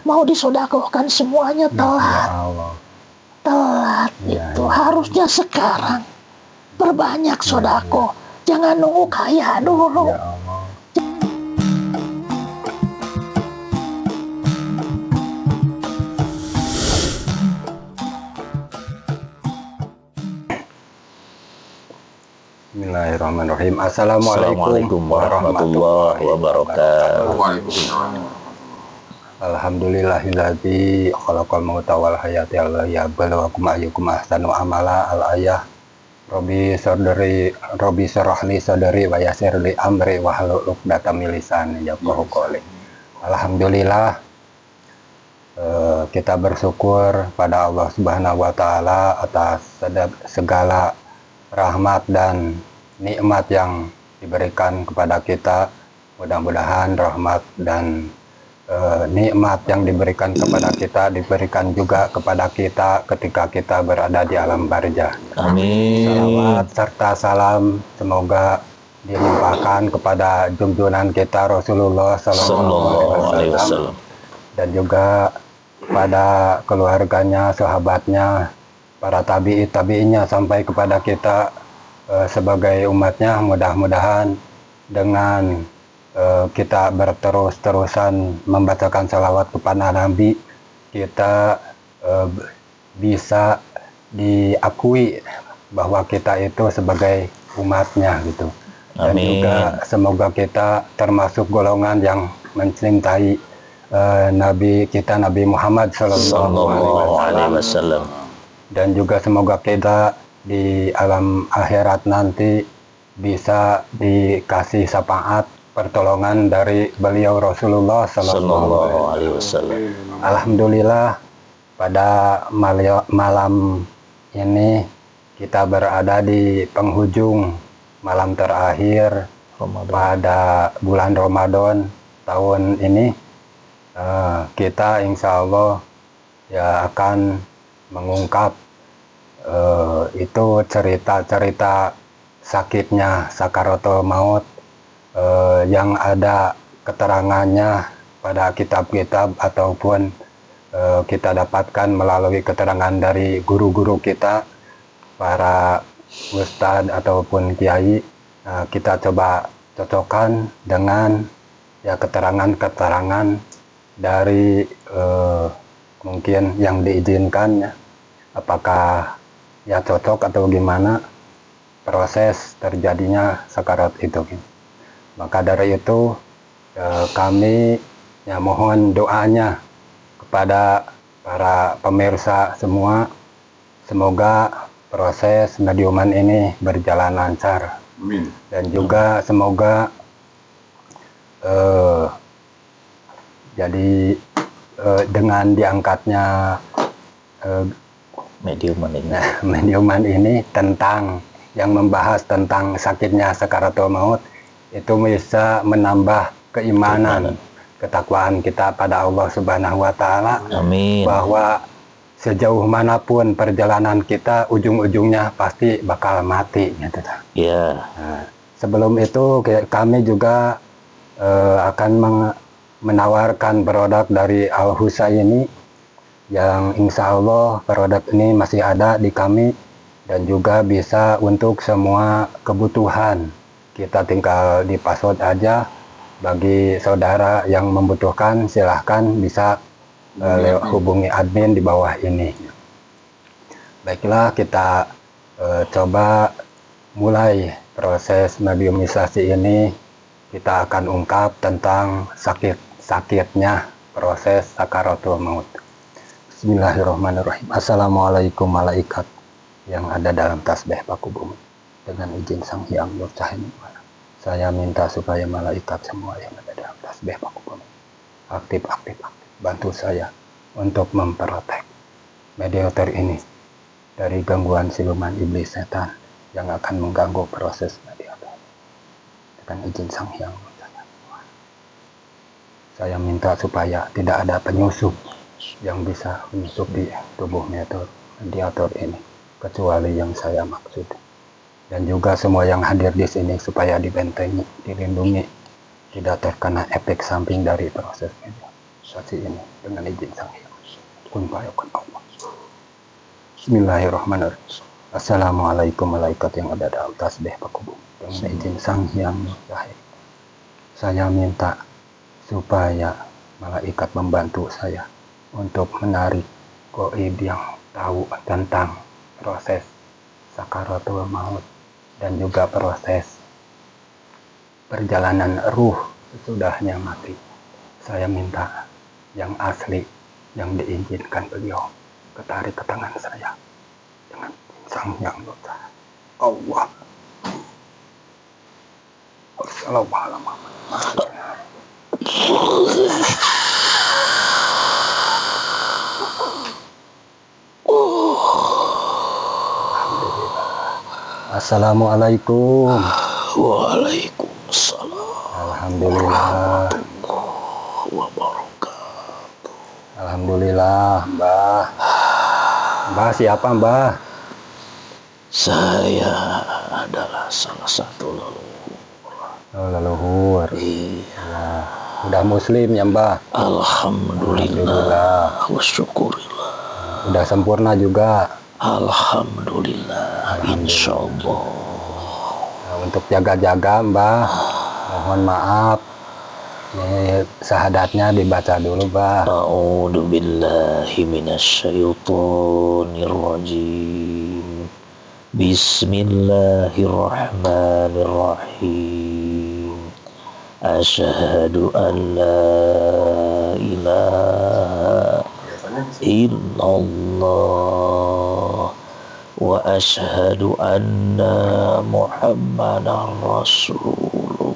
mau disodakohkan semuanya telat. Ya Allah. Telat Ya, itu ya. harusnya sekarang. Berbanyak sodako. Jangan nunggu kaya dulu. Ya Allah. Bismillahirrahmanirrahim. Assalamualaikum warahmatullahi wabarakatuh. Alhamdulillahilladzi khalaqal mauta wal hayata liyabluwakum ayyukum ahsanu amala. Al-ayah Robbi syrahli sadri wa yassirli amri wahlul 'uqdatam min lisani yafqahu qawli. Alhamdulillah, kita bersyukur pada Allah Subhanahu wa taala atas segala rahmat dan nikmat yang diberikan kepada kita. Mudah-mudahan rahmat dan nikmat yang diberikan kepada kita diberikan juga kepada kita ketika kita berada di alam barzah. Amin. Salawat serta salam semoga dilimpahkan kepada junjungan kita Rasulullah Sallallahu Alaihi Wasallam dan juga pada keluarganya, sahabatnya, para tabi'inya sampai kepada kita sebagai umatnya. Mudah-mudahan dengan kita berterus-terusan membacakan salawat kepada Nabi, kita bisa diakui bahwa kita itu sebagai umatnya gitu. Dan juga semoga kita termasuk golongan yang mencintai Nabi kita, Nabi Muhammad Sallallahu Alaihi Wasallam. Dan juga semoga kita di alam akhirat nanti bisa dikasih syafaat pertolongan dari beliau Rasulullah Sallallahu Alaihi Wasallam. Alhamdulillah, pada malam ini kita berada di penghujung malam terakhir pada bulan Ramadan tahun ini. Kita insya Allah ya akan mengungkap itu cerita-cerita sakitnya sakaratul maut yang ada keterangannya pada kitab-kitab ataupun kita dapatkan melalui keterangan dari guru-guru kita, para ustadz ataupun kiai. Kita coba cocokkan dengan ya keterangan-keterangan dari mungkin yang diizinkan ya, apakah ya cocok atau gimana proses terjadinya sakarat itu. Maka dari itu kami ya mohon doanya kepada para pemirsa semua, semoga proses mediuman ini berjalan lancar. Amin. Dan juga semoga jadi dengan diangkatnya mediuman ini tentang yang membahas tentang sakitnya sakaratul maut, itu bisa menambah keimanan, ketakwaan kita pada Allah Subhanahu wa taala. Amin. Bahwa sejauh manapun perjalanan kita, ujung-ujungnya pasti bakal mati gitu. Ya. Nah, sebelum itu kami juga akan menawarkan produk dari Al Husaini yang insya Allah produk ini masih ada di kami dan juga bisa untuk semua kebutuhan. Kita tinggal di-password aja. Bagi saudara yang membutuhkan silahkan bisa hubungi admin di bawah ini. Baiklah, kita coba mulai proses mediumisasi ini. Kita akan ungkap tentang sakitnya proses sakaratul maut. Bismillahirrahmanirrahim. Assalamualaikum malaikat yang ada dalam tasbih paku bumi. Dengan izin Sang Hyang Nurcahin, saya minta supaya malaikat semua yang ada dalam tasbih paku bumi aktif bantu saya untuk memprotek mediator ini dari gangguan siluman iblis setan yang akan mengganggu proses mediator. Dengan izin Sang Hyang Nurcahin, saya minta supaya tidak ada penyusup yang bisa menyusup di tubuh mediator ini kecuali yang saya maksud. Dan juga semua yang hadir di sini supaya dibentengi, dilindungi, tidak terkena efek samping dari proses ini. sasi ini dengan izin Sang Hyang. Kun fayakun Allah. Bismillahirrahmanirrahim. Assalamualaikum malaikat yang ada dalam tasbih pakubum. Dengan izin Sang Hyang Jahil. Saya minta supaya malaikat membantu saya untuk menarik gaib yang tahu tentang proses sakaratul maut dan juga proses perjalanan ruh sesudahnya mati. Saya minta yang asli, yang diizinkan beliau ketarik ke tangan saya dengan Sang Hyang Loka Allah. Assalamualaikum. Assalamualaikum. Waalaikumsalam Alhamdulillah. wabarakatuh. Alhamdulillah, Mbah. Mbah siapa, Mbah? Saya adalah salah satu leluhur. Oh, leluhur. Iya. Udah muslim ya, Mbah? Alhamdulillah. Wa syukurillah. Udah sempurna juga. Alhamdulillah. Insyaallah. Nah, untuk jaga-jaga, Mbah, mohon maaf. Ini syahadatnya dibaca dulu, Mbah. A'udzu billahi minasyaitonir rajim. Bismillahirrahmanirrahim. Asyhadu an la ilaha illallah wa asyhadu anna Muhammadar Rasulullah.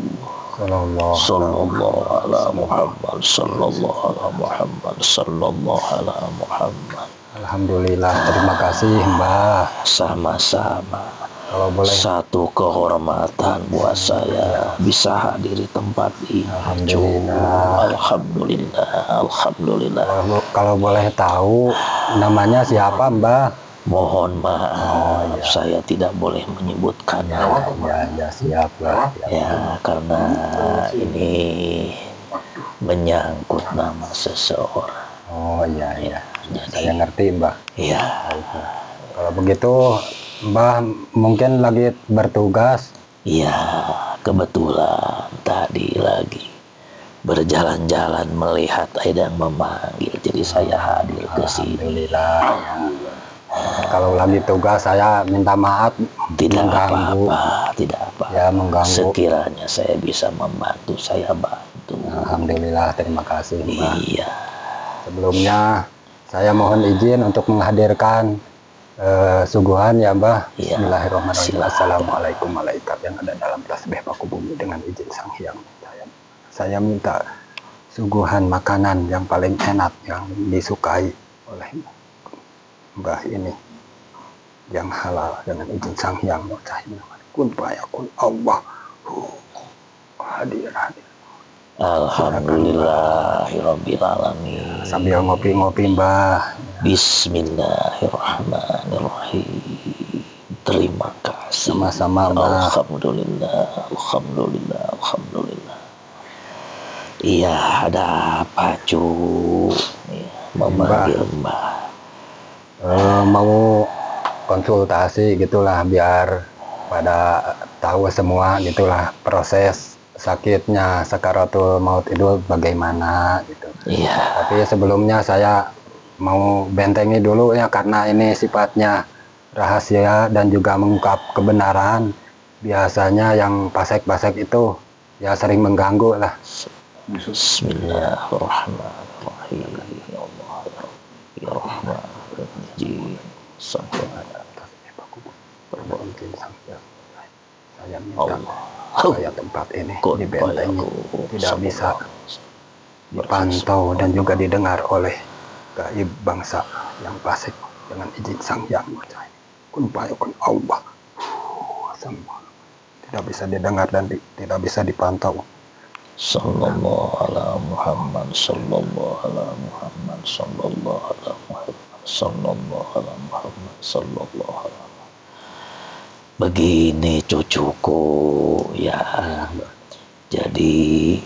Sallallahu ala Muhammad, sallallahu ala Muhammad, sallallahu ala Muhammad. Alhamdulillah, terima kasih, Mbah. Sama-sama. Kalau boleh, Satu kehormatan buat saya bisa hadir di tempat ini. Alhamdulillah. Alhamdulillah. Alhamdulillah. kalau boleh tahu namanya siapa, Mbah? Mohon maaf, saya tidak boleh menyebutkannya. Ya, siap, Mbah. Ya, karena ini menyangkut nama seseorang. Oh iya, iya. Jadi, Saya ngerti, Mbah. ya, Kalau begitu, Mbah mungkin lagi bertugas. ya, kebetulan tadi lagi berjalan-jalan melihat ada yang memanggil, jadi saya hadir ke sini. Alhamdulillah. Kalau lagi tugas saya minta maaf Tidak mengganggu. apa-apa, tidak apa. Ya, mengganggu. Sekiranya saya bisa membantu, saya bantu. Alhamdulillah, terima kasih, Mbah. Iya. Sebelumnya saya mohon izin untuk menghadirkan suguhan ya, Mbah. Iya. Bismillahirrahmanirrahim. Silakan. Assalamualaikum malaikat yang ada dalam tasbih paku bumi dengan izin Sang Hyang. Saya minta suguhan makanan yang paling enak yang disukai oleh Mbah ini yang halal dengan izin Sang Hyang. Kun fayakun Allah. Hadir. Alhamdulillahirabbil alamin. Sambil ngopi-ngopi, Mbah. Bismillahirrahmanirrahim. Terima kasih. Sama-sama, Mbah. Alhamdulillah, alhamdulillah, alhamdulillah. Iya, ada apa, Cu? Ya, memanggil Mbah. Mau konsultasi gitulah biar pada tahu semua gitulah proses sakitnya sakaratul maut itu bagaimana gitu. Iya. Tapi sebelumnya saya mau bentengi dulu ya karena ini sifatnya rahasia dan juga mengungkap kebenaran. Biasanya yang pasek-pasek itu ya sering mengganggu lah. Bismillahirrahmanirrahim. Ya Allah, ya Rahman, ya Sampai Saya minta supaya tempat ini dibentengi, tidak bisa dipantau dan juga didengar oleh gaib bangsa yang fasik dengan izin Sang Hyang. Kun fayakun Allah. Tidak bisa didengar dan tidak bisa dipantau. Sallallahu ala Muhammad, sallallahu ala Muhammad, sallallahu ala Muhammad, sallallahu ala Muhammad, sallallahu ala Muhammad. Begini cucuku ya. Jadi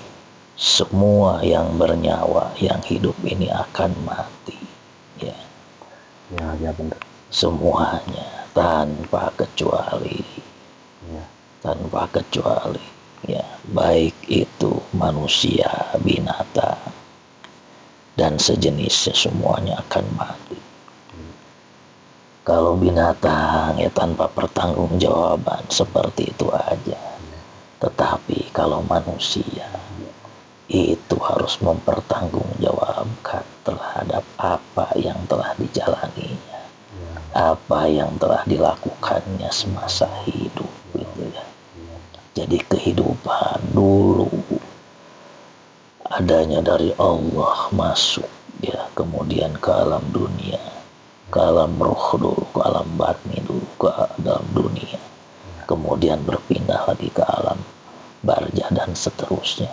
semua yang bernyawa, yang hidup ini akan mati. Ya, Ya benar. semuanya tanpa kecuali. Ya. Tanpa kecuali. Ya, baik itu manusia, binatang, dan sejenisnya semuanya akan mati. Kalau binatang ya tanpa pertanggungjawaban seperti itu aja. Tetapi kalau manusia itu harus mempertanggungjawabkan terhadap apa yang telah dijalaninya, apa yang telah dilakukannya semasa hidup gitu ya. Jadi kehidupan dulu adanya dari Allah masuk ya, kemudian ke alam dunia, ke alam roh dulu, ke alam batni dulu, ke dalam dunia, kemudian berpindah lagi ke alam barzah dan seterusnya.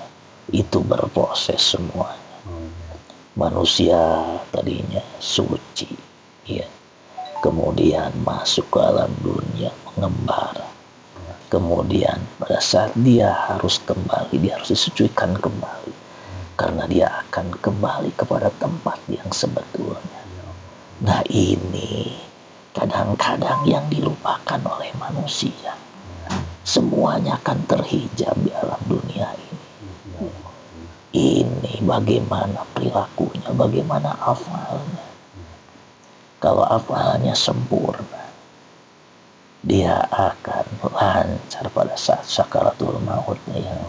Itu berproses semuanya. Manusia tadinya suci ya, kemudian masuk ke alam dunia mengembara, kemudian pada saat dia harus kembali, dia harus disucikan kembali, karena dia akan kembali kepada tempat yang sebetulnya. Nah ini kadang-kadang yang dilupakan oleh manusia. Semuanya akan terhijab di alam dunia ini. Ini bagaimana perilakunya, bagaimana afalnya. Kalau afalnya sempurna, dia akan lancar pada saat sakaratul mautnya yang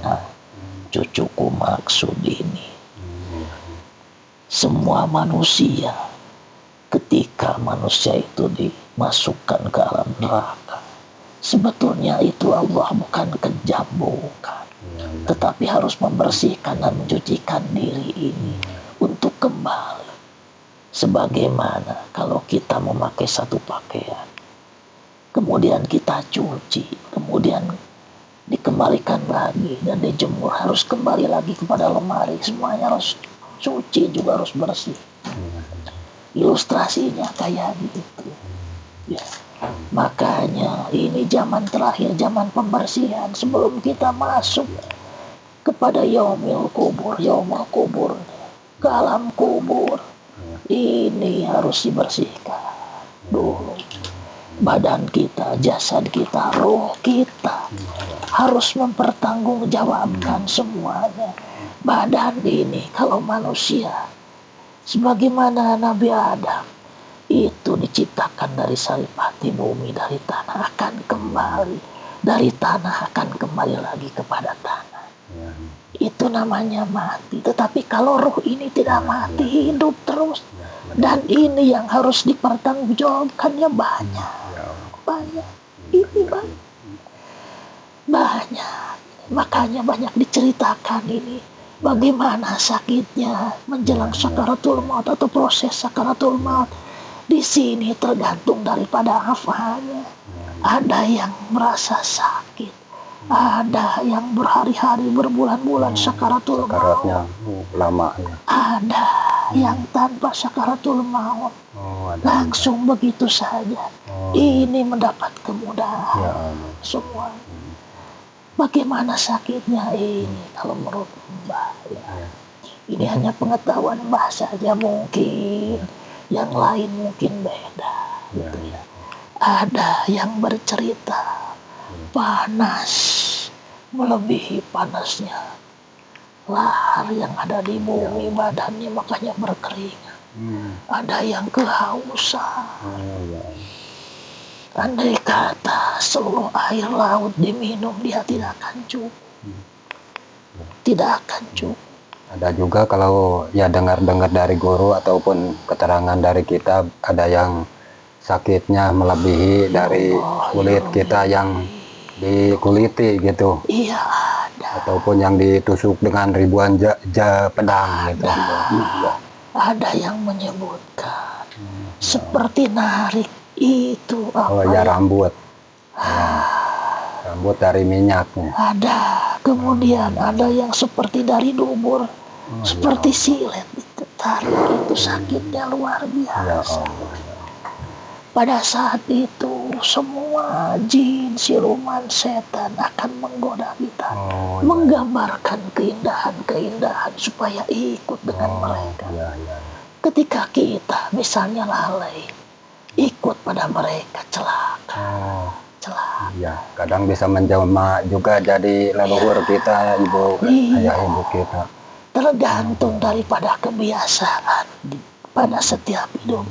cucuku maksud ini. Semua manusia, ketika manusia itu dimasukkan ke alam neraka, sebetulnya itu Allah bukan kejam, bukan, tetapi harus membersihkan dan mencucikan diri ini untuk kembali. Sebagaimana kalau kita memakai satu pakaian, kemudian kita cuci, kemudian dikembalikan lagi dan dijemur, harus kembali lagi kepada lemari, semuanya harus suci, juga harus bersih. Ilustrasinya kayak gitu ya. Makanya ini zaman terakhir, zaman pembersihan sebelum kita masuk kepada yaumul kubur, ke alam kubur. Ini harus dibersihkan dulu. Badan kita, jasad kita, roh kita harus mempertanggungjawabkan semuanya. Badan ini kalau manusia, sebagaimana Nabi Adam itu diciptakan dari saripati bumi, dari tanah akan kembali, dari tanah akan kembali lagi kepada tanah. Itu namanya mati. Tetapi kalau roh ini tidak mati, hidup terus. Dan ini yang harus dipertanggungjawabkannya banyak. Ini banyak. Makanya banyak diceritakan ini. Bagaimana sakitnya menjelang sakaratul maut atau proses sakaratul maut. Di sini tergantung daripada afalnya. Ada yang merasa sakit, ada yang berhari-hari, berbulan-bulan sakaratul maut. Lama ya. Ada yang tanpa sakaratul maut, langsung begitu saja. Ini mendapat kemudahan semua. Bagaimana sakitnya ini kalau menurut Mbah ya. Ini hanya pengetahuan Mbah saja mungkin. Yang lain mungkin beda gitu ya. Ada yang bercerita panas melebihi panasnya lahar yang ada di bumi, badannya makanya berkeringat. Ada yang kehausan. Andai kata seluruh air laut diminum, dia tidak akan cukup. Tidak akan cukup. Ada juga kalau ya dengar-dengar dari guru ataupun keterangan dari kita, ada yang sakitnya melebihi dari kulit kita yang dikuliti gitu. Iya ada. Ataupun yang ditusuk dengan ribuan pedang gitu. Ada yang menyebutkan seperti narik itu apa? Oh ya rambut. Rambut dari minyaknya. Ada. Kemudian ada yang seperti dari dubur, seperti silet ditarik, itu sakitnya luar biasa. Pada saat itu semua jin, siluman, setan akan menggoda kita, Oh, menggambarkan keindahan-keindahan supaya ikut dengan mereka. ya, ya. Ketika kita misalnya lalai, ikut pada mereka, celaka. Celaka. Ya, kadang bisa menjelma juga jadi leluhur kita, ibu, Iya. ayah ibu kita. Tergantung daripada kebiasaan pada setiap hidup.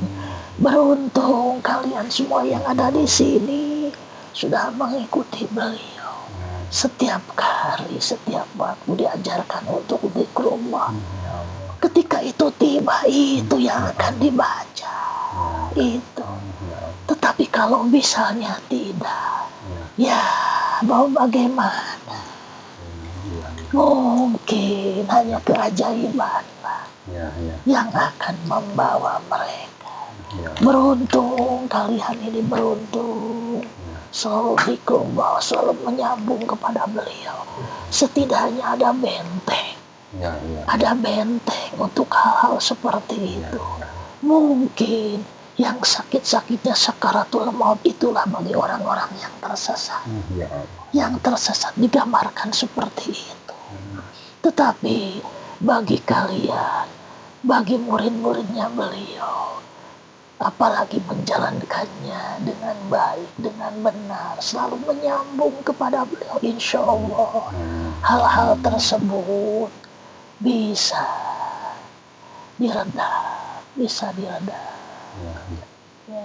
Beruntung kalian semua yang ada di sini sudah mengikuti beliau. Setiap hari, setiap waktu diajarkan untuk zikrullah. Ketika itu tiba, itu yang akan dibaca. Itu. Tetapi kalau misalnya tidak, ya mau bagaimana? Mungkin hanya keajaiban yang akan membawa mereka. Beruntung kalian ini, beruntung. Selalu zikrullah, selalu menyambung kepada beliau. Setidaknya ada benteng. Ada benteng untuk hal-hal seperti itu. Mungkin yang sakit-sakitnya sakaratul maut itulah bagi orang-orang yang tersesat. Yang tersesat digambarkan seperti itu. Tetapi bagi kalian, bagi murid-muridnya beliau, apalagi menjalankannya dengan baik, dengan benar, selalu menyambung kepada beliau, insya Allah hal-hal tersebut bisa diredam, bisa diredam. Ya.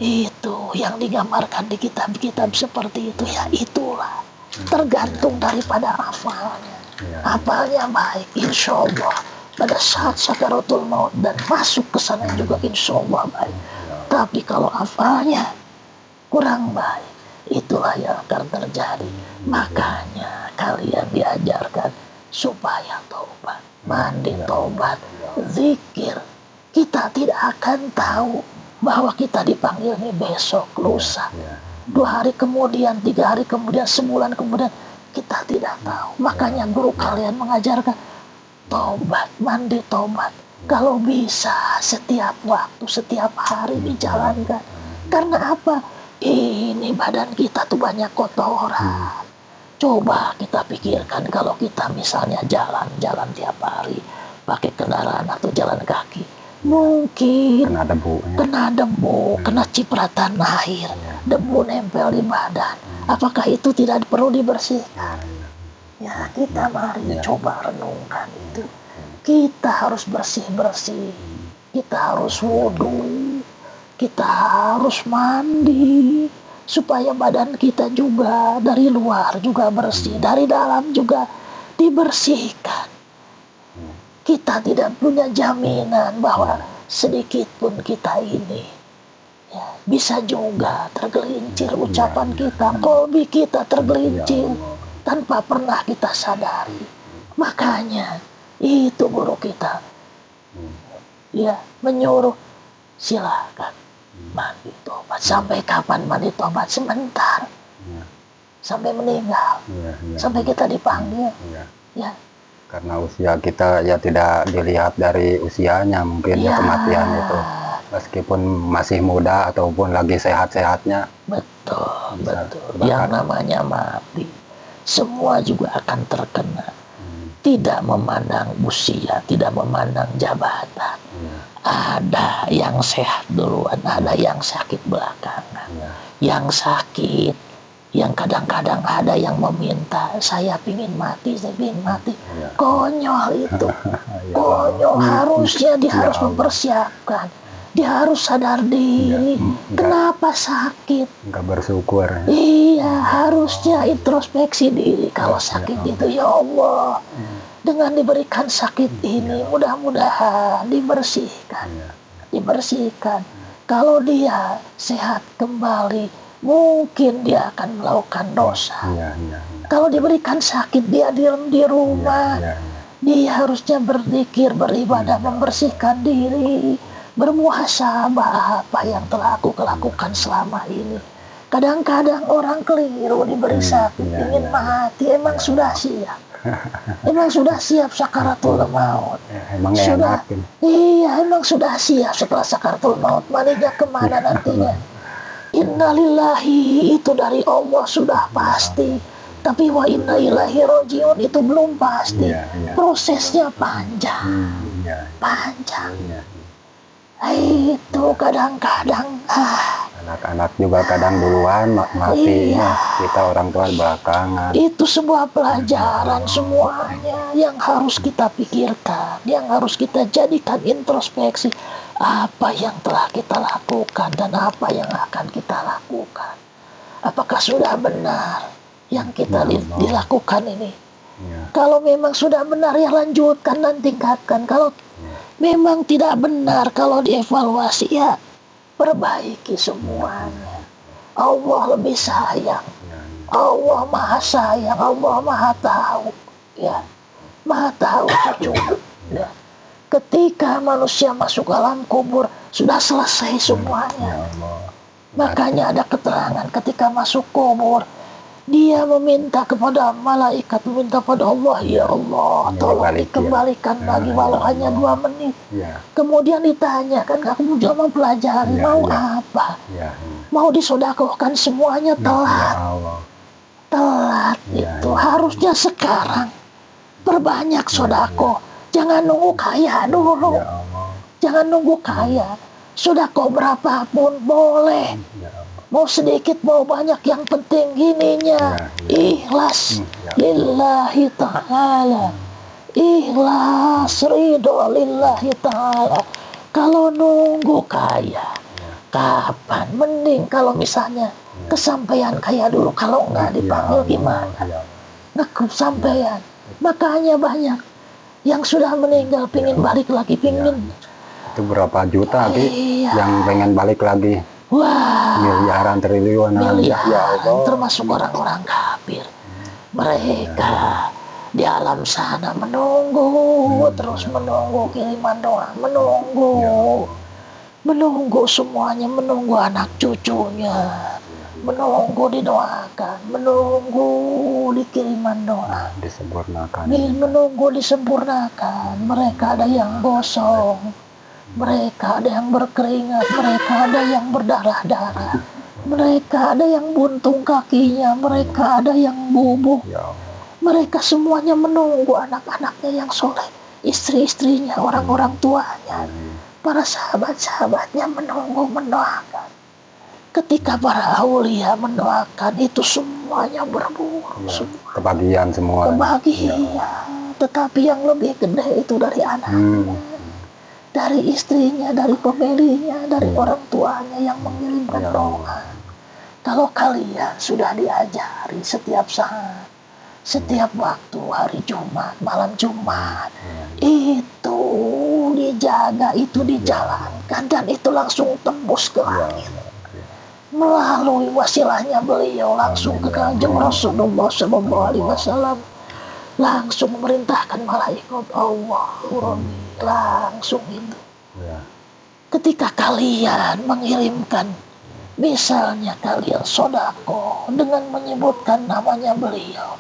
Itu yang digambarkan di kitab-kitab seperti itu, ya itulah tergantung daripada hafalnya. Hafalnya baik, insya Allah pada saat sakaratul maut dan masuk ke sana juga insya Allah baik. Tapi kalau hafalnya kurang baik, itulah yang akan terjadi. Makanya kalian diajarkan supaya taubat, mandi taubat, zikir. Kita tidak akan tahu bahwa kita dipanggil ini besok, lusa, 2 hari kemudian, 3 hari kemudian, sebulan kemudian, kita tidak tahu. Makanya guru kalian mengajarkan tobat, mandi tobat. Kalau bisa setiap waktu, setiap hari dijalankan. Karena apa? Ini badan kita tuh banyak kotoran. Coba kita pikirkan kalau kita misalnya jalan-jalan tiap hari pakai kendaraan atau jalan kaki. Mungkin kena debu, kena cipratan air, debu nempel di badan. Apakah itu tidak perlu dibersihkan? Ya, kita mari coba renungkan itu. Kita harus bersih-bersih, kita harus wudhu, kita harus mandi, supaya badan kita juga dari luar juga bersih, dari dalam juga dibersihkan. Kita tidak punya jaminan bahwa sedikit pun kita ini bisa juga tergelincir ucapan kita, kolbi kita tergelincir tanpa pernah kita sadari. Makanya itu guru kita menyuruh silakan mandi tobat. Sampai kapan mandi tobat? Sebentar, sampai meninggal, sampai kita dipanggil. Karena usia kita ya tidak dilihat dari usianya, mungkin kematian itu. Meskipun masih muda ataupun lagi sehat-sehatnya. Betul. Yang namanya mati, semua juga akan terkena. Tidak memandang usia, tidak memandang jabatan. Ada yang sehat duluan, ada yang sakit belakangan. Yang sakit, yang kadang-kadang ada yang meminta, saya pingin mati, saya pingin mati. Konyol itu. Konyol. Harusnya dia harus mempersiapkan. Dia harus sadar diri. Kenapa sakit? Enggak bersyukur. Iya, harusnya introspeksi diri. Kalau sakit itu, ya Allah, dengan diberikan sakit ini, mudah-mudahan dibersihkan. Dibersihkan. Kalau dia sehat kembali, mungkin dia akan melakukan dosa. Kalau diberikan sakit, dia diam di rumah. Dia harusnya berzikir, beribadah, membersihkan diri, bermuhasabah apa yang telah aku lakukan selama ini. Kadang-kadang orang keliru, diberi sakit, ingin mati, emang sudah siap. Emang sudah siap sakaratul maut. Emang sudah, enak. iya, emang sudah siap setelah sakaratul maut. Maninya kemana nantinya? innalillahi itu dari Allah sudah pasti, tapi wa inna ilaihi rajiun itu belum pasti. Prosesnya panjang. Panjang. Itu kadang-kadang anak-anak juga kadang duluan mati, kita orang tua belakangan. Itu sebuah pelajaran semuanya yang harus kita pikirkan, yang harus kita jadikan introspeksi. Apa yang telah kita lakukan dan apa yang akan kita lakukan. Apakah sudah benar yang kita dilakukan ini? Kalau memang sudah benar ya lanjutkan dan tingkatkan. Kalau memang tidak benar, kalau dievaluasi ya perbaiki semuanya. Allah lebih sayang. Allah maha sayang. Allah maha tahu. Ya, maha tahu cucu. Ya. Ketika manusia masuk alam kubur sudah selesai semuanya. Makanya ada keterangan ketika masuk kubur dia meminta kepada malaikat, meminta pada Allah, ya Allah, tolong dikembalikan lagi walau hanya 2 menit. Kemudian ditanya, kan kamu juga mempelajari, mau apa? Mau disodakohkan semuanya, telat. Telat itu harusnya sekarang. Perbanyak sodako. Jangan nunggu kaya dulu. Jangan nunggu kaya. Sodako berapapun boleh. Mau sedikit, mau banyak, yang penting gininya. Ikhlas lillahi ta'ala. Ikhlas ridho lillahi ta'ala. Kalau nunggu kaya, kapan? Mending kalau misalnya kesampaian kaya dulu. Kalau enggak dipanggil gimana? Nggak kesampaian. Makanya banyak yang sudah meninggal pingin balik lagi, pingin. Itu berapa juta yang pengen balik lagi? Wah, miliaran, triliunan. Ya Allah. Termasuk orang-orang kafir. Mereka di alam sana menunggu, terus menunggu kiriman doa, menunggu semuanya, menunggu anak cucunya, menunggu didoakan, menunggu dikiriman doa, menunggu disempurnakan. Mereka ada yang gosong, mereka ada yang berkeringat, mereka ada yang berdarah-darah, mereka ada yang buntung kakinya, mereka ada yang bubuk. Mereka semuanya menunggu anak-anaknya yang soleh, istri-istrinya, orang-orang tuanya, para sahabat-sahabatnya menunggu, mendoakan. Ketika para aulia mendoakan, itu semuanya berburu, semua kebagian semua. Kebagian. Tetapi yang lebih gede itu dari anaknya, dari istrinya, dari pemilihnya, dari orang tuanya yang mengirimkan doa. Kalau kalian sudah diajari setiap saat, setiap waktu, hari Jumat, malam Jumat, itu dijaga, itu dijalankan, dan itu langsung tembus ke langit. Melalui wasilahnya beliau langsung ke Kanjeng Rasulullah SAW, langsung memerintahkan malaikat Allah, langsung itu. Ketika kalian mengirimkan, misalnya kalian sodako dengan menyebutkan namanya beliau,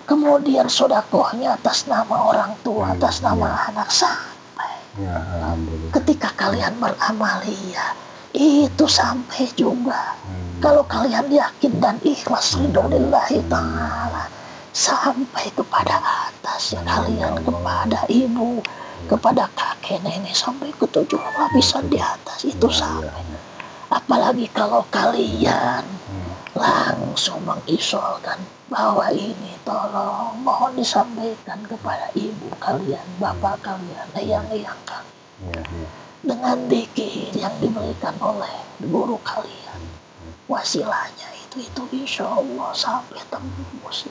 kemudian sodakohnya atas nama orang tua, atas nama anak, sampai ketika kalian beramaliyah itu sampai juga. Kalau kalian yakin dan ikhlas ridho lillahi ta'ala, sampai kepada atas ya kalian, kepada ibu, kepada kakek nenek, sampai ke 7 lapisan di atas itu sampai. Apalagi kalau kalian langsung mengisolkan bahwa ini tolong mohon disampaikan kepada ibu kalian, bapak kalian, eyang-eyang kalian, dengan dikir yang diberikan oleh guru kalian, wasilahnya itu insya Allah sampai tembus,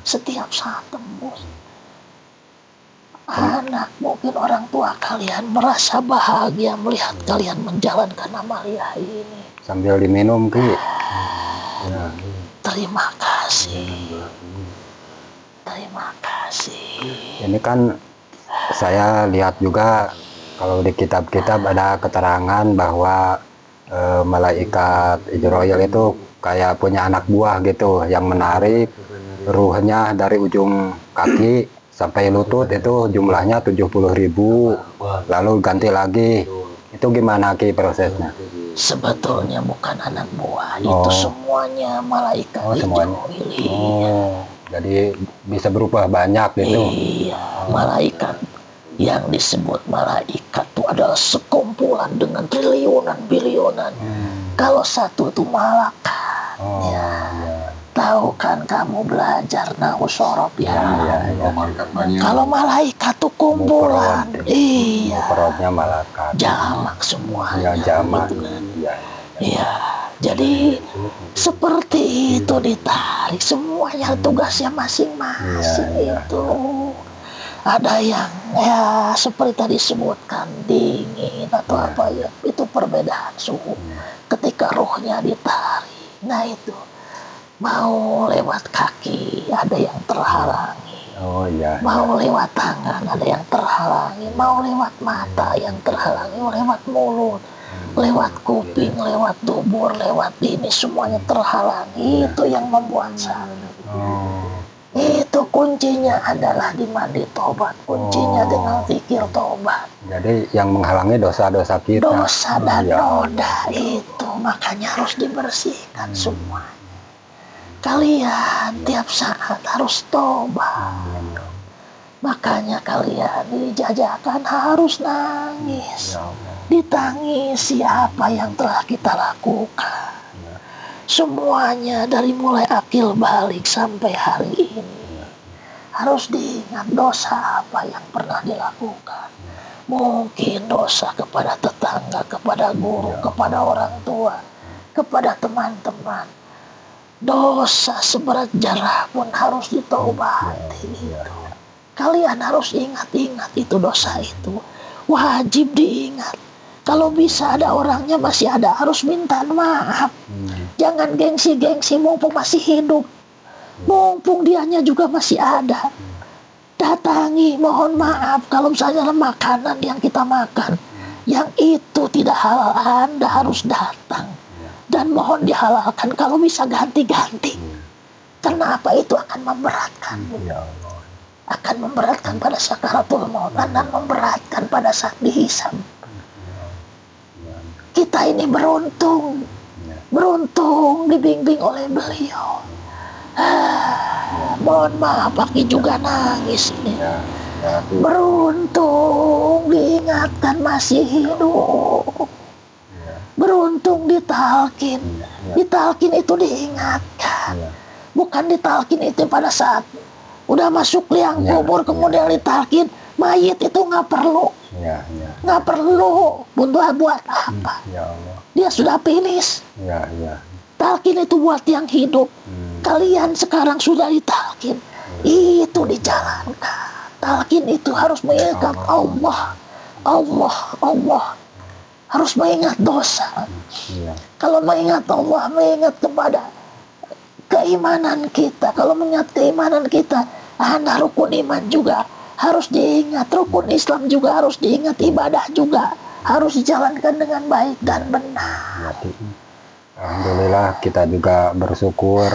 setiap saat tembus. Anak, mungkin orang tua kalian merasa bahagia melihat kalian menjalankan amaliyah ini. Sambil diminum, Ki. Terima kasih. Terima kasih. Ini kan saya lihat juga kalau di kitab-kitab ada keterangan bahwa malaikat Israel itu kayak punya anak buah gitu yang menarik ruhnya dari ujung kaki sampai lutut, itu jumlahnya 70.000, lalu ganti lagi. Itu gimana Ki prosesnya? Sebetulnya bukan anak buah, itu semuanya malaikat semuanya. Jibril. Jadi bisa berubah banyak gitu. Iya, malaikat yang disebut malaikat itu adalah sekumpulan dengan triliunan, bilionan. Kalau satu itu malaikat, tahu kan kamu belajar nahu sorob ya. Kalau malaikat itu kumpulan, Mufaradnya malaikat. jamak semua. Ya, jamak. Ya, jadi seperti itu ditarik, semuanya tugasnya masing-masing itu. Ada yang ya seperti tadi sebutkan dingin atau apa ya, itu perbedaan suhu. Ketika rohnya ditarik, nah itu mau lewat kaki ada yang terhalangi, mau lewat tangan ada yang terhalangi, mau lewat mata yang terhalangi, lewat mulut, lewat kuping, lewat dubur, lewat ini semuanya terhalangi. Itu yang membuat sakit. Itu kuncinya adalah di mandi tobat, kuncinya dengan zikir tobat. Jadi yang menghalangi dosa-dosa kita, dosa dan noda itu makanya harus dibersihkan semua. Kalian tiap saat harus tobat. Makanya kalian dijajakan harus nangis, ditangisi apa yang telah kita lakukan. Semuanya dari mulai akil balik sampai hari ini harus diingat dosa apa yang pernah dilakukan. Mungkin dosa kepada tetangga, kepada guru, kepada orang tua, kepada teman-teman. Dosa seberat jarah pun harus ditaubati. Kalian harus ingat-ingat itu, dosa itu wajib diingat. Kalau bisa ada orangnya masih ada, harus minta maaf. Jangan gengsi-gengsi mumpung masih hidup, mumpung dianya juga masih ada. Datangi, mohon maaf kalau misalnya makanan yang kita makan yang itu tidak halal, Anda harus datang dan mohon dihalalkan. Kalau bisa ganti-ganti. Karena apa? Itu akan memberatkan. Akan memberatkan pada sakaratul maut dan memberatkan pada saat dihisab. Kita ini beruntung dibimbing oleh beliau. Mohon maaf, Aki juga nangis ini. Beruntung diingatkan masih hidup. Beruntung ditalkin. Ditalkin itu diingatkan. Bukan ditalkin itu pada saat udah masuk liang kubur kemudian ditalkin. Mayit itu nggak perlu. Nggak perlu. Buat apa? Dia sudah finish. Talkin itu buat yang hidup. Kalian sekarang sudah ditalkin. Itu dijalankan. Talkin itu harus mengingat Allah. Harus mengingat dosa. Kalau mengingat Allah, mengingat kepada keimanan kita. Kalau mengingat keimanan kita, Anda rukun iman juga harus diingat. Rukun Islam juga harus diingat. Ibadah juga harus dijalankan dengan baik dan benar. Alhamdulillah kita juga bersyukur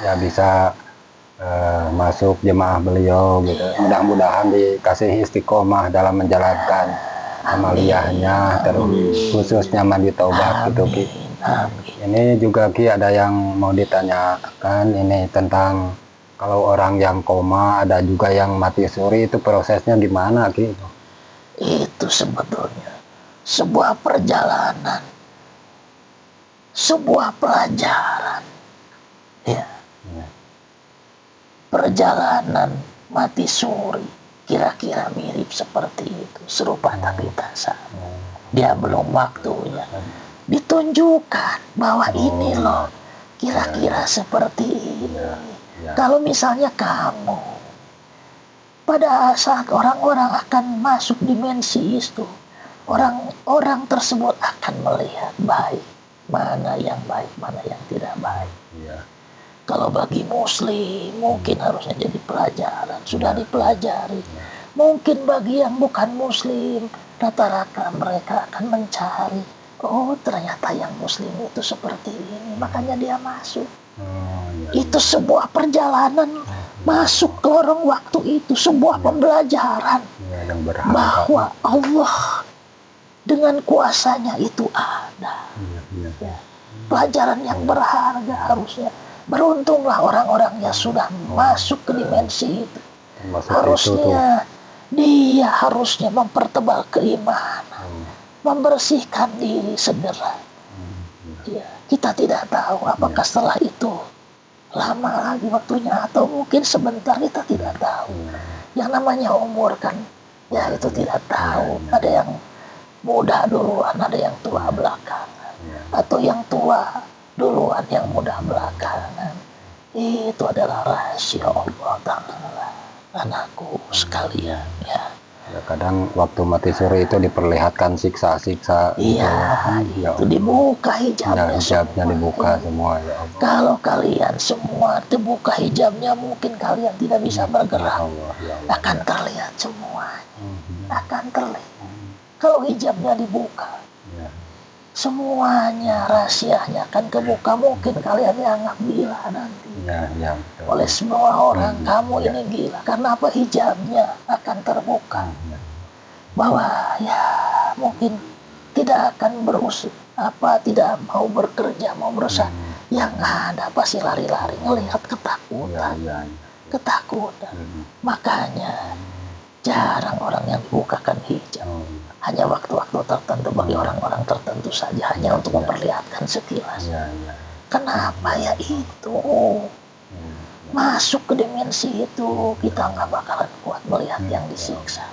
ya bisa masuk jemaah beliau gitu. Mudah-mudahan dikasih istiqomah dalam menjalankan amaliyahnya, terus khususnya mandi taubat gitu Ki. Ini juga Ki ada yang mau ditanyakan ini tentang kalau orang yang koma, ada juga yang mati suri, itu prosesnya gimana Ki? Itu sebetulnya sebuah perjalanan, sebuah pelajaran, ya. Perjalanan mati suri kira-kira mirip seperti itu, serupa tapi tak sama. Dia belum waktunya ditunjukkan bahwa ini loh kira-kira seperti ini. Kalau misalnya kamu pada saat orang-orang akan masuk dimensi itu, orang-orang tersebut akan melihat baik, mana yang baik, mana yang tidak baik. Kalau bagi muslim mungkin harusnya jadi pelajaran, sudah dipelajari. Mungkin bagi yang bukan muslim, rata-rata mereka akan mencari, oh ternyata yang muslim itu seperti ini, makanya dia masuk. Itu sebuah perjalanan masuk ke lorong waktu itu, sebuah pembelajaran bahwa Allah dengan kuasanya itu ada. Ya. Pelajaran yang berharga harusnya. Beruntunglah orang-orang yang sudah masuk ke dimensi itu. Harusnya dia harusnya mempertebal keimanan, membersihkan diri segera. Ya, kita tidak tahu apakah setelah itu lama lagi waktunya atau mungkin sebentar, kita tidak tahu. Yang namanya umur kan, ya itu tidak tahu. Ada yang muda duluan, ada yang tua belakangan, atau yang tua duluan, yang muda belakangan. Itu adalah rahasia Allah Ta'ala, anakku sekalian ya. Ya, kadang waktu mati suri itu diperlihatkan siksa-siksa. Iya, itu dibuka hijabnya. Hijabnya dibuka semua ya Allah. Kalau kalian semua dibuka hijabnya, mungkin kalian tidak bisa bergerak. Ya Allah. Akan terlihat semuanya. Akan terlihat. Kalau hijabnya dibuka, semuanya rahasianya akan kebuka. Mungkin kalian dianggap gila nanti oleh semua orang. Kamu ini gila. Karena apa? Hijabnya akan terbuka. Bahwa ya mungkin tidak akan tidak mau bekerja, mau berusaha. Yang ada pasti lari-lari melihat ketakutan. Ketakutan. Makanya jarang orang yang bukakan hijab. Hanya waktu-waktu tertentu bagi orang-orang tertentu saja, hanya untuk memperlihatkan sekilas. Kenapa ya itu? Masuk ke dimensi itu kita nggak bakalan kuat melihat yang disiksa.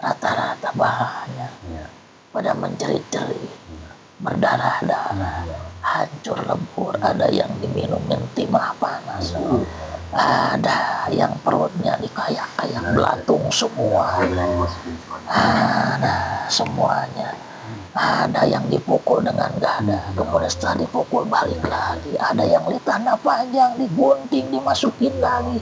Rata-rata banyak pada menjerit-jerit, berdarah-darah, hancur lebur. Ada yang diminumin timah panas, ada yang perutnya dikayak-kayak belatung semua. Ada semuanya. Ada yang dipukul dengan gada, kemudian setelah dipukul balik lagi. Ada yang ditanda panjang, digunting, dimasukin lagi.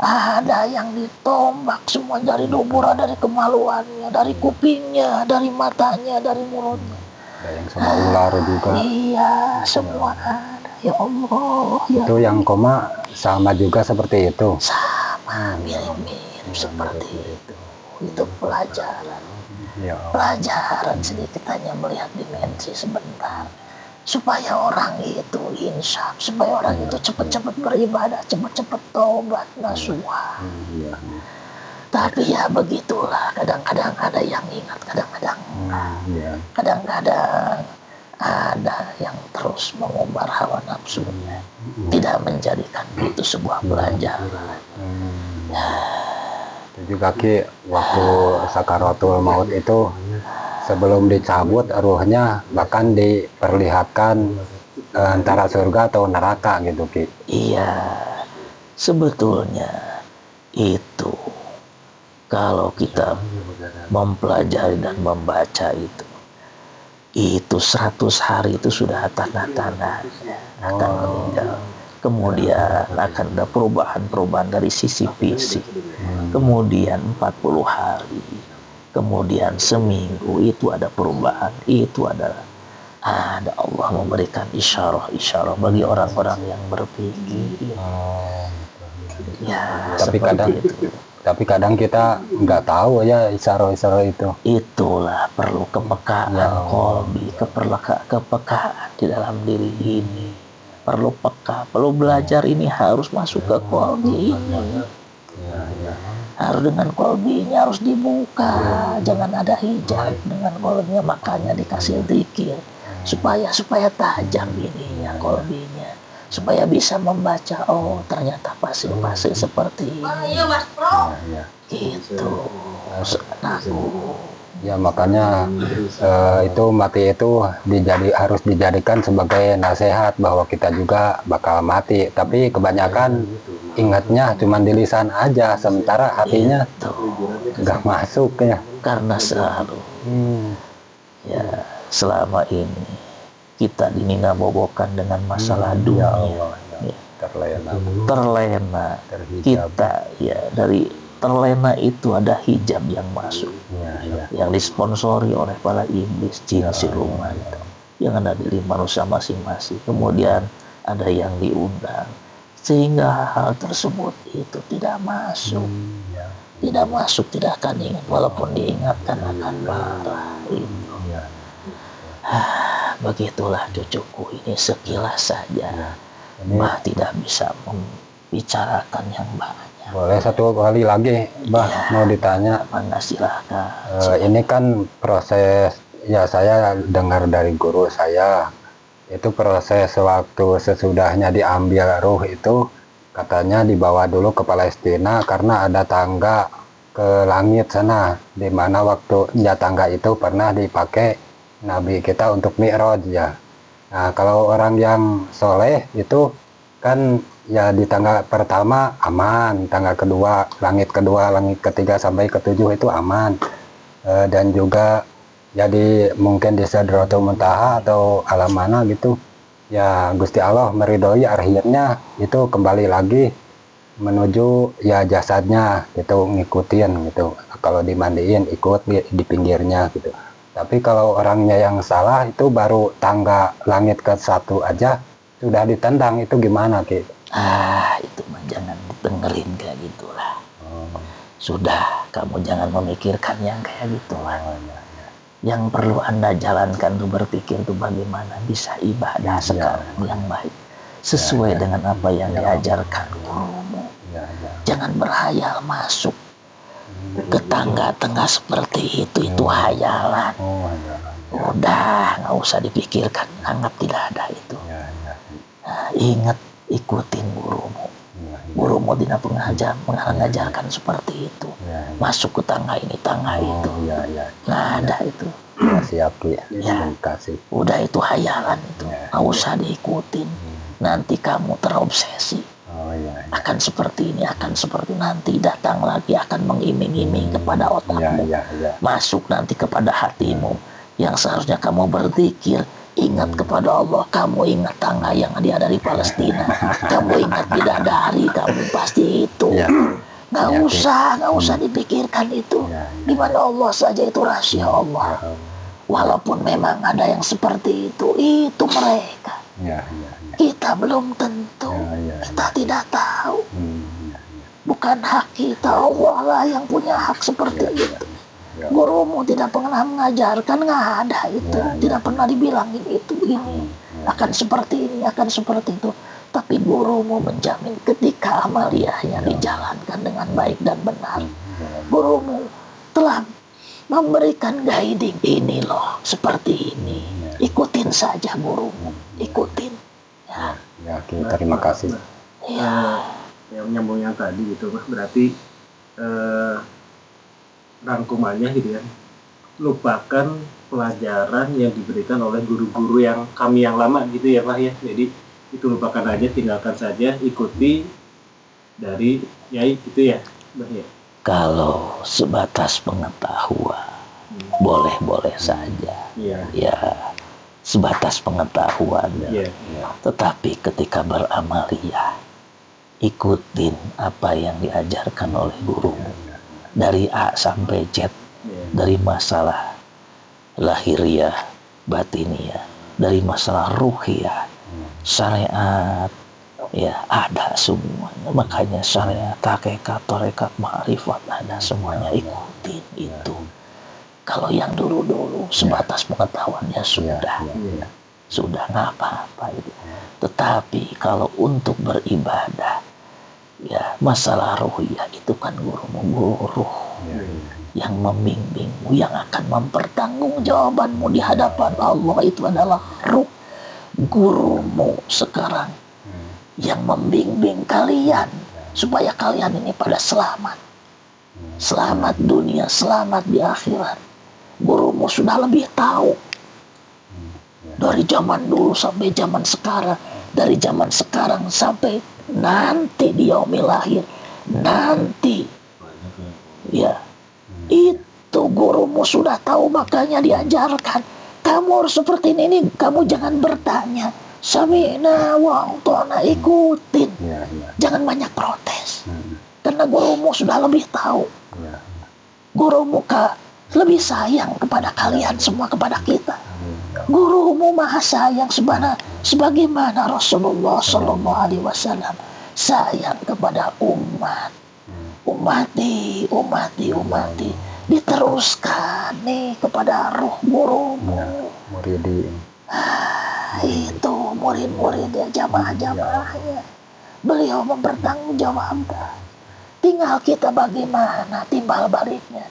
Ada yang ditombak semua dari dubur, dari kemaluannya, dari kupingnya, dari matanya, dari mulutnya. Ada yang sama ular juga. Iya, semua ada. Ya Allah. Ya itu yang koma sama juga seperti itu. Sama, mirip-mirip seperti itu. Itu pelajaran. Ya. Pelajaran sedikit hanya melihat dimensi sebentar, supaya orang itu insaf, supaya orang itu cepat-cepat beribadah, cepat-cepat tobat nasuha. Tapi ya begitulah, kadang-kadang ada yang ingat, kadang-kadang kadang-kadang ada yang terus mengumbar hawa nafsunya, tidak menjadikan itu sebuah pelajaran. Juga Ki, waktu sakaratul maut itu sebelum dicabut ruhnya bahkan diperlihatkan antara surga atau neraka gitu Ki. Iya, sebetulnya itu kalau kita mempelajari dan membaca itu 100 hari itu sudah tanda-tanda akan meninggal. Kemudian akan ada perubahan-perubahan dari sisi fisik. Kemudian 40 hari. Kemudian seminggu itu ada perubahan. Itu adalah ada Allah memberikan isyarah-isyarah bagi orang-orang yang berpikir. Ya, tapi kadang kita nggak tahu ya isyarah-isyarah itu. Itulah perlu kepekaan qalbi, kepekaan di dalam diri ini. Perlu peka, perlu belajar, ini harus masuk ke qalbi ini. Harus dengan qalbinya harus dibuka, jangan ada hijab dengan qalbinya. Makanya dikasih zikir supaya tajam ininya qalbinya, supaya bisa membaca, oh ternyata pasir-pasir seperti ini. Gitu, anakku. Ya makanya itu mati itu harus dijadikan sebagai nasihat bahwa kita juga bakal mati. Tapi kebanyakan ingatnya cuma di lisan aja, sementara hatinya nggak masuk ya. Karena selalu ya selama ini kita dininabobokan dengan masalah dunia. Terlena. Kita ya dari terlena itu ada hijab yang masuk, yang disponsori oleh para iblis, jin, siluman yang ada di manusia masing-masing. Kemudian ada yang diundang, sehingga hal tersebut itu tidak masuk, tidak akan ingat, walaupun diingatkan akan marah. begitulah cucuku, ini sekilas saja. Ya. Ini Mbah tidak bisa membicarakan yang banyak. boleh satu kali lagi, Mbah, Ya. mau ditanya. Mana silakan. Ini kan proses, ya saya dengar dari guru saya, itu proses waktu sesudahnya diambil ruh itu katanya dibawa dulu ke Palestina karena ada tangga ke langit sana, di mana waktu ya tangga itu pernah dipakai Nabi kita untuk Mi'raj ya. Nah, kalau orang yang soleh itu kan ya di tangga pertama aman, tangga kedua, langit ketiga sampai ketujuh itu aman. Dan juga jadi mungkin di Sidratul Muntaha atau alam mana gitu ya, Gusti Allah meridhoi akhirnya itu kembali lagi menuju ya jasadnya gitu, ngikutin gitu. Kalau dimandiin ikut di pinggirnya gitu. Tapi kalau orangnya yang salah itu baru tangga langit ke satu aja sudah ditendang, itu gimana gitu? Itu mah jangan dengerin kayak gitulah. Sudah, kamu jangan memikirkan yang kayak gitulah. Yang perlu Anda jalankan tuh berpikir tuh bagaimana bisa ibadah sekarang yang baik sesuai dengan apa yang diajarkan gurumu. Jangan berhayal masuk ke tangga-tangga seperti itu hayalan. Udah, nggak usah dipikirkan, anggap tidak ada itu. Ingat, ikutin gurumu. Gurumu tidak mengajarkan seperti itu. Masuk ke tangga ini, tangga itu. Nggak ada itu. Siap ya. Terima kasih. Udah, itu hayalan itu. Nggak usah diikutin. Nanti kamu terobsesi. Akan seperti ini, akan seperti nanti, datang lagi akan mengiming-iming kepada otakmu. Masuk nanti kepada hatimu. Yang seharusnya kamu berzikir, ingat kepada Allah. Kamu ingat tangga yang dia dari Palestina. Kamu ingat bidadari, kamu pasti itu. Nggak usah dipikirkan itu. Di mana Allah saja itu rahasia Allah. Walaupun memang ada yang seperti itu mereka. Kita belum tentu. Kita tidak tahu. Bukan hak kita, Allah lah yang punya hak seperti itu. Gurumu tidak pernah mengajarkan, nggak ada itu. Tidak pernah dibilangin itu ini akan seperti ini, akan seperti itu. Tapi gurumu menjamin ketika amaliyahnya dijalankan dengan baik dan benar. Gurumu telah memberikan guiding, ini loh seperti ini. Ikutin saja gurumu, ikutin. Terima kasih. Yang nyambung yang tadi gitu, berarti rangkumannya gitu ya, lupakan pelajaran yang diberikan oleh guru-guru yang kami yang lama gitu ya Pak ya. Jadi itu lupakan aja, tinggalkan saja, ikuti dari Yai gitu ya Mbak ya. Kalau sebatas pengetahuan boleh-boleh saja. Ya, sebatas pengetahuan. Tetapi ketika beramaliyah, ikutin apa yang diajarkan oleh gurumu. Dari A sampai Z, dari masalah lahiriah, batiniah, dari masalah ruhiyah, syariat, ya ada semuanya. Makanya syariat, hakikat, tarekat, ma'rifat, ada semuanya, ikutin itu. Kalau yang dulu-dulu sebatas pengetahuan ya sudah nggak apa-apa itu. Tetapi kalau untuk beribadah, ya masalah ruhiyah itu kan guru yang membimbingmu, yang akan mempertanggungjawabkanmu di hadapan Allah, itu adalah ruh. Gurumu sekarang yang membimbing kalian supaya kalian ini pada selamat dunia, selamat di akhirat. Gurumu sudah lebih tahu dari zaman dulu sampai zaman sekarang, dari zaman sekarang sampai nanti di yaumil akhir, nanti ya itu gurumu sudah tahu, makanya diajarkan kamu harus seperti ini. Kamu jangan bertanya sami'na wa ata'na, ikutin. Jangan banyak protes, karena gurumu sudah lebih tahu. Gurumu lebih sayang kepada kalian semua, kepada kita. Gurumu maha sayang sebagaimana Rasulullah Sallallahu Alaihi Wasallam sayang kepada umat. Umati. Diteruskan nih kepada ruh gurumu. Itu murid-muridnya, jamaah-jamaahnya. Beliau mempertanggungjawabkan. Tinggal kita bagaimana timbal baliknya.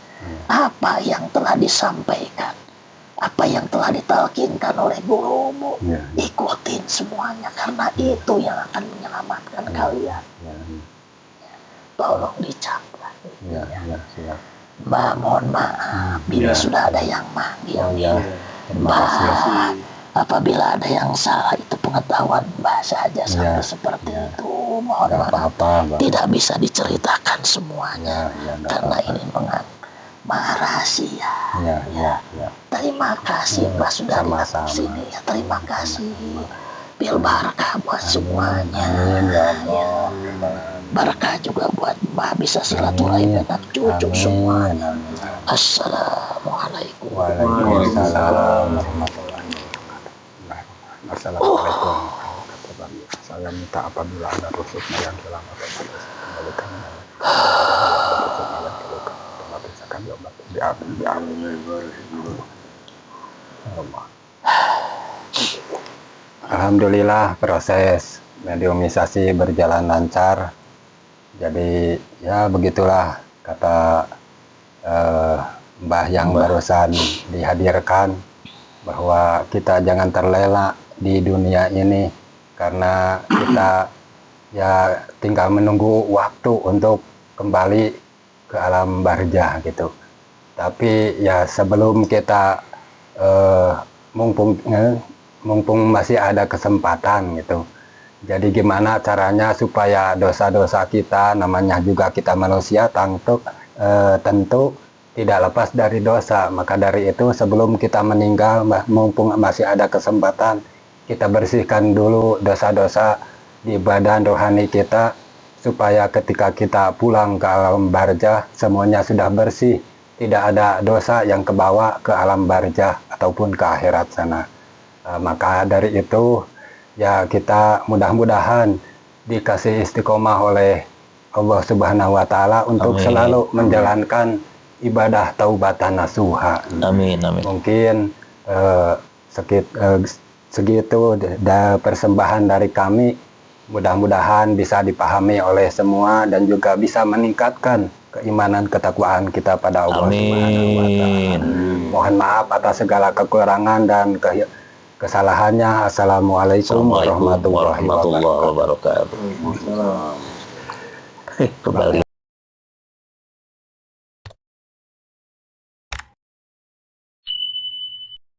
Apa yang telah disampaikan, apa yang telah ditalkinkan oleh gurumu, ikutin semuanya, karena itu yang akan menyelamatkan kalian. Tolong dicapai. Mbak, mohon maaf bila sudah ada yang manggil. Mbak, apabila ada yang salah, itu pengetahuan Mbak saja sampai seperti itu. Mohon maaf, tidak bisa diceritakan semuanya karena ini rahasia. Terima kasih Mbak sudah datang ke sini. Terima kasih. Bil barakah buat semuanya. Barakah juga buat Mbak bisa silaturahim dengan cucu semuanya. Assalamualaikum. Waalaikumsalam warahmatullahi wabarakatuh. Assalamualaikum. Saya minta apabila ada rusuknya yang hilang atau kembalikan Alhamdulillah proses mediumisasi berjalan lancar. Jadi ya begitulah kata Mbah yang barusan dihadirkan, bahwa kita jangan terlena di dunia ini karena kita ya tinggal menunggu waktu untuk kembali ke alam barzah gitu. Tapi ya sebelum kita mumpung masih ada kesempatan gitu. Jadi gimana caranya supaya dosa-dosa kita, namanya juga kita manusia, tentu tidak lepas dari dosa. Maka dari itu sebelum kita meninggal, mumpung masih ada kesempatan, kita bersihkan dulu dosa-dosa di badan rohani kita, supaya ketika kita pulang ke alam barzah semuanya sudah bersih, tidak ada dosa yang kebawa ke alam barzah ataupun ke akhirat sana. Maka dari itu ya kita mudah-mudahan dikasih istiqomah oleh Allah Subhanahu wa Ta'ala untuk selalu menjalankan ibadah taubatan nasuha. Amin, amin. Mungkin segitu persembahan dari kami, mudah-mudahan bisa dipahami oleh semua dan juga bisa meningkatkan keimanan ketakwaan kita pada Allah Subhanahu wa Ta'ala. Mohon maaf atas segala kekurangan dan kesalahannya. Assalamualaikum warahmatullahi wabarakatuh. Kembali